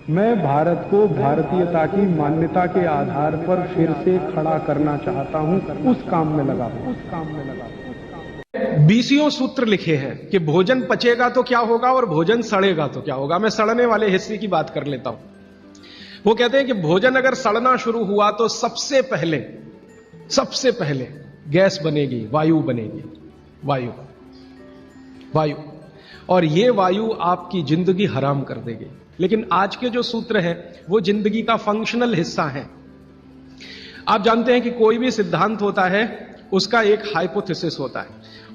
मैं भारत को भारतीयता की मान्यता के आधार पर फिर से खड़ा करना चाहता हूं, उस काम में लगा हूं। 20 सूत्र लिखे हैं कि भोजन पचेगा तो क्या होगा और भोजन सड़ेगा तो क्या होगा। मैं सड़ने वाले हिस्से की बात कर लेता हूं। वो कहते हैं कि भोजन अगर सड़ना शुरू हुआ तो सबसे पहले गैस बनेगी, वायु बनेगी, वायु, और ये वायु आपकी जिंदगी हराम कर देगी। लेकिन आज के जो सूत्र हैं वो जिंदगी का फंक्शनल हिस्सा है। आप जानते हैं कि कोई भी सिद्धांत होता है उसका एक हाइपोथेसिस होता है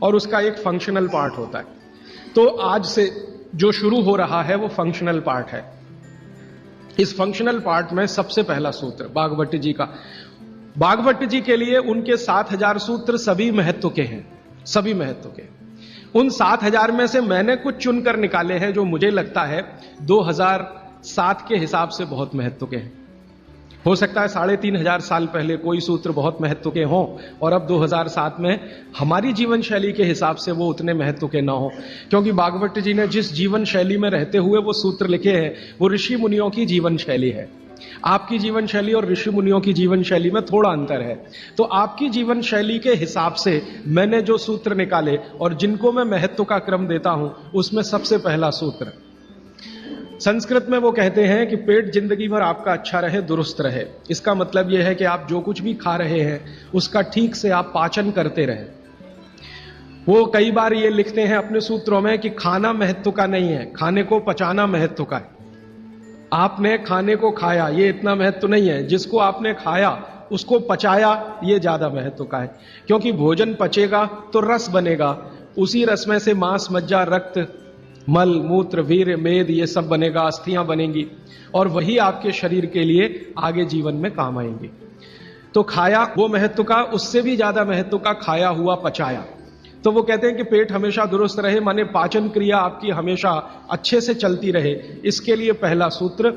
और उसका एक फंक्शनल पार्ट होता है। तो आज से जो शुरू हो रहा है वो फंक्शनल पार्ट है। इस फंक्शनल पार्ट में सबसे पहला सूत्र बागभट्ट जी का। बागभट्ट जी के लिए उनके 7000 सूत्र सभी महत्व के हैं, सभी महत्व के। उन 7000 में से मैंने कुछ चुनकर निकाले हैं जो मुझे लगता है 2007 के हिसाब से बहुत महत्व के हैं। हो सकता है 3500 साल पहले कोई सूत्र बहुत महत्व के हों और अब 2007 में हमारी जीवन शैली के हिसाब से वो उतने महत्व के ना हो, क्योंकि बागभट्ट जी ने जिस जीवन शैली में रहते हुए वो सूत्र लिखे हैं वो ऋषि मुनियों की जीवन शैली है। आपकी जीवन शैली और ऋषि मुनियों की जीवन शैली में थोड़ा अंतर है। तो आपकी जीवन शैली के हिसाब से मैंने जो सूत्र निकाले और जिनको मैं महत्व का क्रम देता हूं उसमें सबसे पहला सूत्र, संस्कृत में वो कहते हैं कि पेट जिंदगी भर आपका अच्छा रहे, दुरुस्त रहे। इसका मतलब यह है कि आप जो कुछ भी खा रहे हैं उसका ठीक से आप पाचन करते रहे। वो कई बार ये लिखते हैं अपने सूत्रों में कि खाना महत्व का नहीं है, खाने को पचाना महत्व का है। आपने खाने को खाया ये इतना महत्व नहीं है, जिसको आपने खाया उसको पचाया ये ज्यादा महत्व का है। क्योंकि भोजन पचेगा तो रस बनेगा, उसी रस में से मांस, मज्जा, रक्त, मल, मूत्र, वीर्य, मेद ये सब बनेगा, अस्थियां बनेंगी और वही आपके शरीर के लिए आगे जीवन में काम आएंगी। तो खाया वो महत्व का, उससे भी ज्यादा महत्व का खाया हुआ पचाया। तो वो कहते हैं कि पेट हमेशा दुरुस्त रहे, माने पाचन क्रिया आपकी हमेशा अच्छे से चलती रहे। इसके लिए पहला सूत्र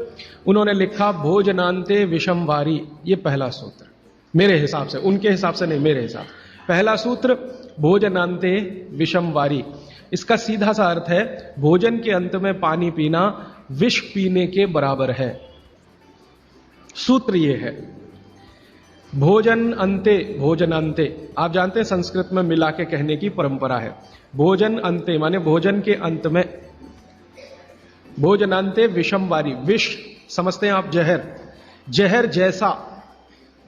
उन्होंने लिखा भोजनांते विषम वारी। ये पहला सूत्र मेरे हिसाब से, उनके हिसाब से नहीं, मेरे हिसाब। पहला सूत्र भोजनांते विषम वारी। इसका सीधा सा अर्थ है भोजन के अंत में पानी पीना विष पीने के बराबर है। सूत्र यह है भोजन अंते, भोजनांते। आप जानते हैं संस्कृत में मिला के कहने की परंपरा है। भोजन अंते माने भोजन के अंत में, भोजनांते विषम वारी। विष समझते हैं आप, जहर, जहर जैसा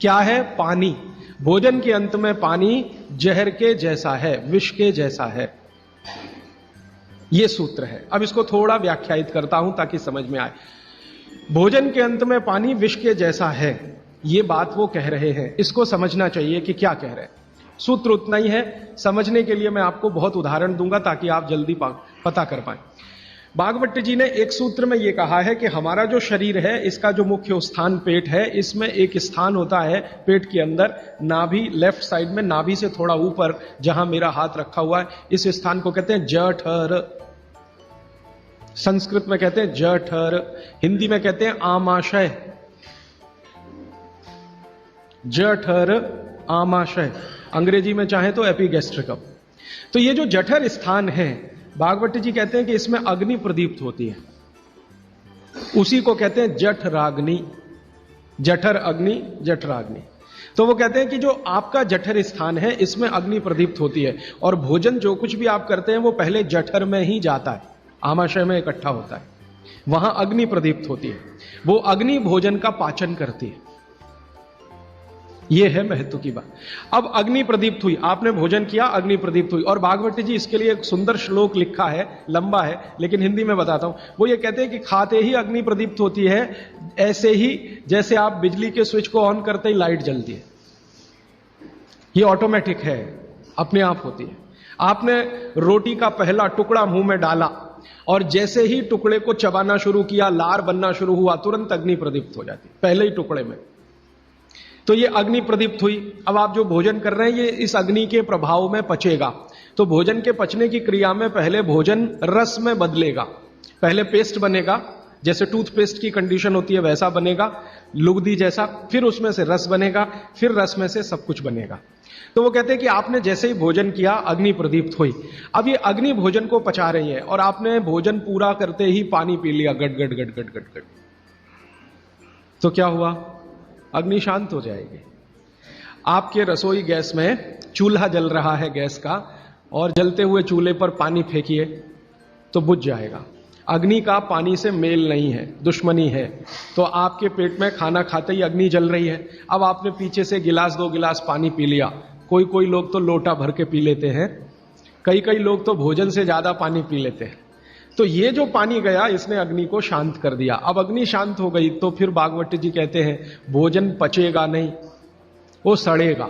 क्या है? पानी। भोजन के अंत में पानी जहर के जैसा है, विष के जैसा है। यह सूत्र है। अब इसको थोड़ा व्याख्यायित करता हूं ताकि समझ में आए। भोजन के अंत में पानी विष के जैसा है, ये बात वो कह रहे हैं। इसको समझना चाहिए कि क्या कह रहे हैं। सूत्र उतना ही है, समझने के लिए मैं आपको बहुत उदाहरण दूंगा ताकि आप जल्दी पता कर पाए। बागभट्ट जी ने एक सूत्र में यह कहा है कि हमारा जो शरीर है इसका जो मुख्य स्थान पेट है, इसमें एक स्थान होता है पेट के अंदर, नाभि, लेफ्ट साइड में, नाभि से थोड़ा ऊपर जहां मेरा हाथ रखा हुआ है, इस स्थान को कहते हैं जठर। संस्कृत में कहते हैं जठर, हिंदी में कहते हैं आमाशय। जठर, आमाशय, अंग्रेजी में चाहे तो एपिगैस्ट्रिकम। तो ये जो जठर स्थान है, बागभट्ट जी कहते हैं कि इसमें अग्नि प्रदीप्त होती है, उसी को कहते हैं जठराग्नि। जठर अग्नि, जठराग्नि। तो वो कहते हैं कि जो आपका जठर स्थान है इसमें अग्नि प्रदीप्त होती है और भोजन जो कुछ भी आप करते हैं वो पहले जठर में ही जाता है, आमाशय में इकट्ठा होता है, वहां अग्नि प्रदीप्त होती है। वो अग्नि भोजन का पाचन करती है। यह है महत्व की बात। अब अग्नि प्रदीप्त हुई, आपने भोजन किया, अग्नि प्रदीप्त हुई। और बागभट्ट जी इसके लिए एक सुंदर श्लोक लिखा है, लंबा है लेकिन हिंदी में बताता हूं। वो ये कहते हैं कि खाते ही अग्नि प्रदीप्त होती है, ऐसे ही जैसे आप बिजली के स्विच को ऑन करते ही लाइट जलती है। ये ऑटोमेटिक है, अपने आप होती है। आपने रोटी का पहला टुकड़ा मुंह में डाला और जैसे ही टुकड़े को चबाना शुरू किया, लार बनना शुरू हुआ, तुरंत अग्नि प्रदीप्त हो जाती, पहले ही टुकड़े में। तो ये अग्नि प्रदीप्त हुई। अब आप जो भोजन कर रहे हैं ये इस अग्नि के प्रभाव में पचेगा। तो भोजन के पचने की क्रिया में पहले भोजन रस में बदलेगा। पहले पेस्ट बनेगा, जैसे टूथपेस्ट की कंडीशन होती है वैसा बनेगा, लुगदी जैसा। फिर उसमें से रस बनेगा, फिर रस में से सब कुछ बनेगा। तो वो कहते हैं कि आपने जैसे ही भोजन किया, अग्नि प्रदीप्त हुई। अब ये अग्नि भोजन को पचा रही है और आपने भोजन पूरा करते ही पानी पी लिया, गट गट गट गट गट गट। तो क्या हुआ? अग्नि शांत हो जाएगी। आपके रसोई गैस में चूल्हा जल रहा है गैस का, और जलते हुए चूल्हे पर पानी फेंकिए तो बुझ जाएगा। अग्नि का पानी से मेल नहीं है, दुश्मनी है। तो आपके पेट में खाना खाते ही अग्नि जल रही है। अब आपने पीछे से गिलास 2 गिलास पानी पी लिया, कोई लोग तो लोटा भर के पी लेते हैं, कई लोग तो भोजन से ज्यादा पानी पी लेते हैं। तो ये जो पानी गया, इसने अग्नि को शांत कर दिया। अब अग्नि शांत हो गई तो फिर भागवत जी कहते हैं भोजन पचेगा नहीं, वो सड़ेगा।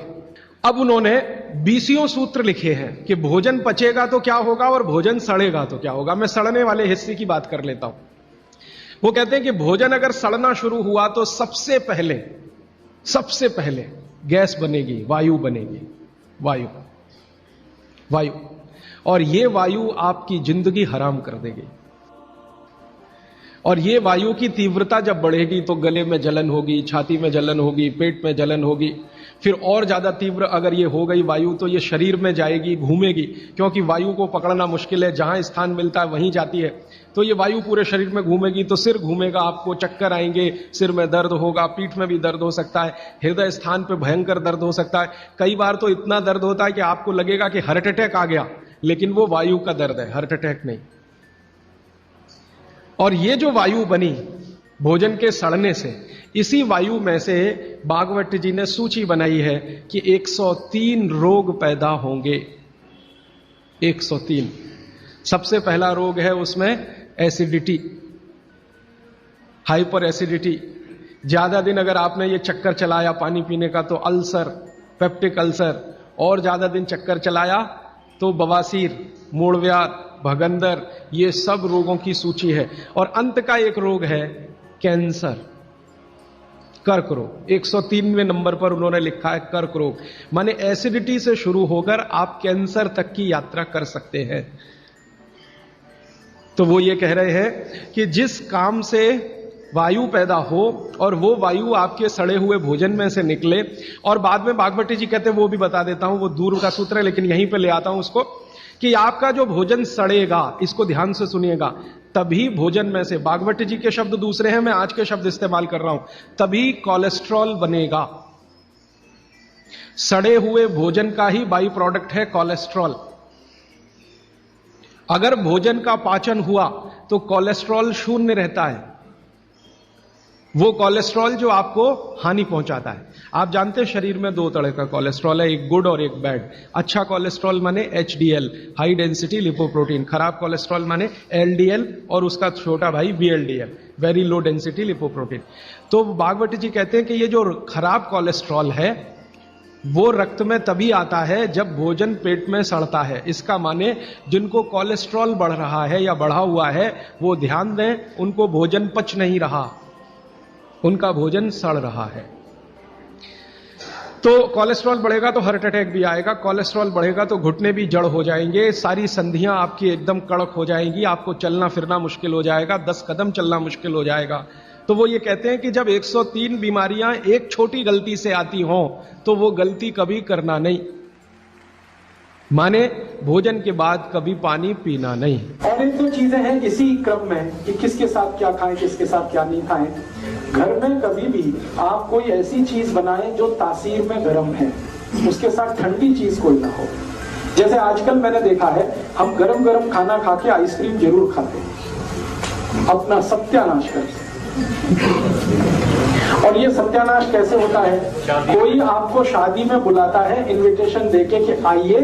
अब उन्होंने 20 सूत्र लिखे हैं कि भोजन पचेगा तो क्या होगा और भोजन सड़ेगा तो क्या होगा। मैं सड़ने वाले हिस्से की बात कर लेता हूं। वो कहते हैं कि भोजन अगर सड़ना शुरू हुआ तो सबसे पहले गैस बनेगी, वायु बनेगी, वायु। और ये वायु आपकी जिंदगी हराम कर देगी। और ये वायु की तीव्रता जब बढ़ेगी तो गले में जलन होगी, छाती में जलन होगी, पेट में जलन होगी। फिर और ज्यादा तीव्र अगर ये हो गई वायु तो ये शरीर में जाएगी, घूमेगी, क्योंकि वायु को पकड़ना मुश्किल है, जहां स्थान मिलता है वहीं जाती है। तो ये वायु पूरे शरीर में घूमेगी तो सिर घूमेगा, आपको चक्कर आएंगे, सिर में दर्द होगा, पीठ में भी दर्द हो सकता है, हृदय स्थान पे भयंकर दर्द हो सकता है। कई बार तो इतना दर्द होता है कि आपको लगेगा कि हार्ट अटैक आ गया, लेकिन वो वायु का दर्द है, हार्ट अटैक नहीं। और ये जो वायु बनी भोजन के सड़ने से, इसी वायु में से भागवत जी ने सूची बनाई है कि 103 रोग पैदा होंगे। 103। सबसे पहला रोग है उसमें एसिडिटी, हाइपर एसिडिटी। ज्यादा दिन अगर आपने ये चक्कर चलाया पानी पीने का तो अल्सर, पेप्टिक अल्सर, और ज्यादा दिन चक्कर चलाया तो बवासीर, मूलव्याध, भगंदर, ये सब रोगों की सूची है। और अंत का एक रोग है कैंसर, कर्क रोग। 103वें नंबर पर उन्होंने लिखा है कर्क रोग। माने एसिडिटी से शुरू होकर आप कैंसर तक की यात्रा कर सकते हैं। तो वो ये कह रहे हैं कि जिस काम से वायु पैदा हो और वो वायु आपके सड़े हुए भोजन में से निकले, और बाद में भागवती जी कहते हैं, वो भी बता देता हूं, वो दूर का सूत्र है लेकिन यहीं पे ले आता हूं उसको, कि आपका जो भोजन सड़ेगा, इसको ध्यान से सुनिएगा, तभी भोजन में से, भागवती जी के शब्द दूसरे हैं, मैं आज के शब्द इस्तेमाल कर रहा हूं, तभी कोलेस्ट्रॉल बनेगा। सड़े हुए भोजन का ही बाई प्रोडक्ट है कोलेस्ट्रॉल। अगर भोजन का पाचन हुआ तो कोलेस्ट्रॉल शून्य रहता है, वो कोलेस्ट्रॉल जो आपको हानि पहुंचाता है। आप जानते हैं शरीर में 2 तरह का कोलेस्ट्रॉल है, एक गुड और एक बैड। अच्छा कोलेस्ट्रॉल माने HDL, हाई डेंसिटी लिपोप्रोटीन। खराब कोलेस्ट्रॉल माने LDL और उसका छोटा भाई VLDL, very low density lipoprotein. तो भागवती जी कहते हैं कि ये जो खराब कोलेस्ट्रॉल है वो रक्त में तभी आता है जब भोजन पेट में सड़ता है। इसका माने जिनको कोलेस्ट्रॉल बढ़ रहा है या बढ़ा हुआ है वो ध्यान दें, उनको भोजन पच नहीं रहा, उनका भोजन सड़ रहा है। तो कोलेस्ट्रॉल बढ़ेगा तो हार्ट अटैक भी आएगा, कोलेस्ट्रॉल बढ़ेगा तो घुटने भी जड़ हो जाएंगे, सारी संधियां आपकी एकदम कड़क हो जाएंगी, आपको चलना फिरना मुश्किल हो जाएगा, 10 कदम चलना मुश्किल हो जाएगा। तो वो ये कहते हैं कि जब 103 बीमारियां एक छोटी गलती से आती हों तो वो गलती कभी करना नहीं, माने भोजन के बाद कभी पानी पीना नहीं। और एक 2 चीजें हैं इसी क्रम में कि किसके साथ क्या खाएं, किसके साथ क्या नहीं खाएं। घर में कभी भी आप कोई ऐसी चीज बनाएं जो तासीर में गर्म है, उसके साथ ठंडी चीज कोई ना हो। जैसे आजकल मैंने देखा है, हम गरम गरम खाना खा के आइसक्रीम जरूर खाते हैं, अपना सत्यानाश करते। और ये सत्यानाश कैसे होता है? कोई आपको शादी में बुलाता है इनविटेशन देके कि आइए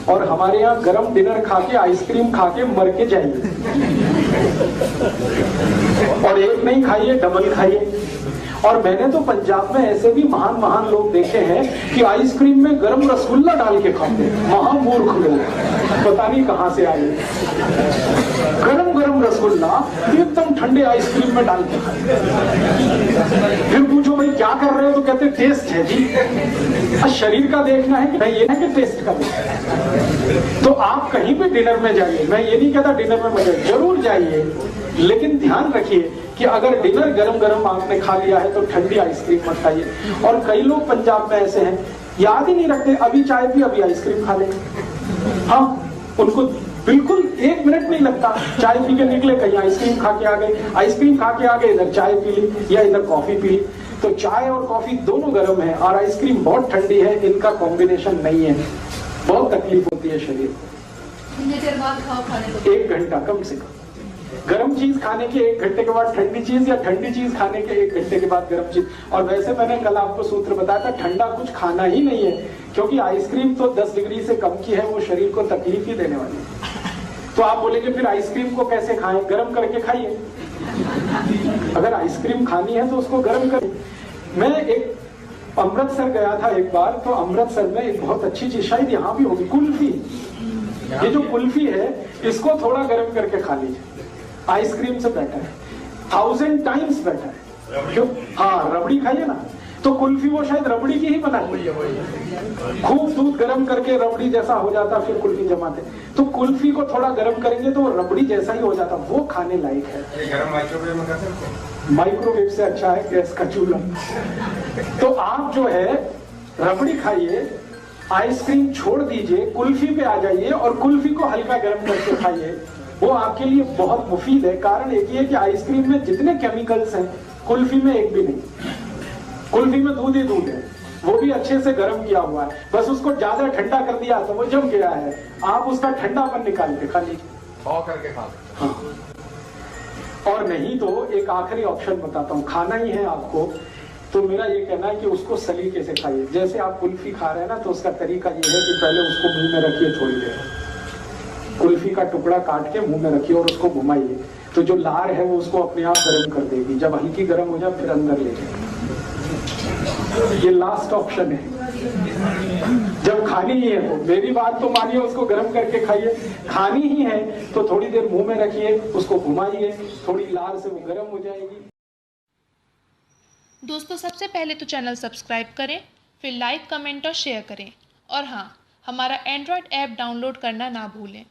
और हमारे यहाँ गरम डिनर खा के आइसक्रीम खा के मर के जाइए, और एक नहीं खाइए, डबल खाइए। और मैंने तो पंजाब में ऐसे भी महान महान लोग देखे हैं कि आइसक्रीम में गरम रसगुल्ला डाल के खाते हैं। महामूर्ख लोग, पता नहीं कहां से आए। गरम गरम रसगुल्ला एकदम ठंडे आइसक्रीम में डाल के खाते। फिर पूछो भाई क्या कर रहे हो, तो कहते टेस्ट है जी। शरीर का देखना है कि नहीं, ये है कि टेस्ट का देखना है। तो आप कहीं भी डिनर में जाइए, मैं ये नहीं कहता डिनर में मजा, जरूर जाइए, लेकिन ध्यान रखिए कि अगर डिनर गरम गरम आपने खा लिया है तो ठंडी आइसक्रीम मत खाइए। और कई लोग पंजाब में ऐसे हैं, याद ही नहीं रखते, अभी चाय पी अभी आइसक्रीम खा ले। हाँ, उनको बिल्कुल 1 मिनट नहीं लगता। चाय पी के निकले, कहीं आइसक्रीम खा के आ गए, आइसक्रीम खा के आ गए, इधर चाय पी ली या इधर कॉफी पी ली। तो चाय और कॉफी दोनों गर्म है और आइसक्रीम बहुत ठंडी है, इनका कॉम्बिनेशन नहीं है, बहुत तकलीफ होती है शरीर को। कितनी देर बाद खाओ खाने को? 1 घंटा कम से कम। गर्म चीज खाने के 1 घंटे के बाद ठंडी चीज, या ठंडी चीज खाने के 1 घंटे के बाद गर्म चीज। और वैसे मैंने कल आपको सूत्र बताया था, ठंडा कुछ खाना ही नहीं है, क्योंकि आइसक्रीम तो 10 डिग्री से कम की है, वो शरीर को तकलीफ ही देने वाली है। तो आप बोलेंगे फिर आइसक्रीम को कैसे खाएं? गर्म करके खाइए। अगर आइसक्रीम खानी है तो उसको गर्म करें। मैं एक अमृतसर गया था एक बार, तो अमृतसर में एक बहुत अच्छी चीज, शायद यहाँ भी होगी, कुल्फी। ये जो कुल्फी है, इसको थोड़ा गर्म करके खा लीजिए, आइसक्रीम से बेटर है, 1000 टाइम्स बेटर है। क्यों? हाँ, रबड़ी खाइए ना, तो कुल्फी वो शायद रबड़ी की ही बनाई है। खूब दूध गर्म करके रबड़ी जैसा हो जाता, फिर कुल्फी जमाते। तो कुल्फी को थोड़ा गर्म करेंगे तो वो रबड़ी जैसा ही हो जाता, वो खाने लायक है। माइक्रोवेव में कर सकते हैं? माइक्रोवेव से अच्छा है गैस का चूल्हा। तो आप जो है रबड़ी खाइए, आइसक्रीम छोड़ दीजिए, कुल्फी पे आ जाइए और कुल्फी को हल्का गर्म करके खाइए, वो आपके लिए बहुत मुफीद है। कारण एक ही है कि आइसक्रीम में जितने केमिकल्स हैं, कुल्फी में एक भी नहीं। कुल्फी में दूध ही दूध है, वो भी अच्छे से गर्म किया हुआ है, बस उसको ज्यादा ठंडा कर दिया तो वो जम गया है। आप उसका ठंडापन निकाल के खा लीजिए, करके खा सकते हैं। हाँ। और नहीं तो एक आखिरी ऑप्शन बताता हूँ, खाना ही है आपको, तो मेरा ये कहना है कि उसको सलीके से खाइए। जैसे आप कुल्फी खा रहे हैं ना, तो उसका तरीका ये है कि पहले उसको मुंह में रखिए, थोड़ी देर कुल्फी का टुकड़ा काट के मुंह में रखिए और उसको घुमाइए, तो जो लार है वो उसको अपने आप गर्म कर देगी। जब हल्की गर्म हो जाए फिर अंदर ले जाए। ये लास्ट ऑप्शन है। जब खानी ही है तो मेरी बात तो मानिए, उसको गर्म करके खाइए। खानी ही है तो थोड़ी देर मुंह में रखिए, उसको घुमाइए, थोड़ी लार से वो गर्म हो जाएगी। दोस्तों, सबसे पहले तो चैनल सब्सक्राइब करें, फिर लाइक, कमेंट और शेयर करें। और हाँ, हमारा एंड्रॉयड ऐप डाउनलोड करना ना भूलें।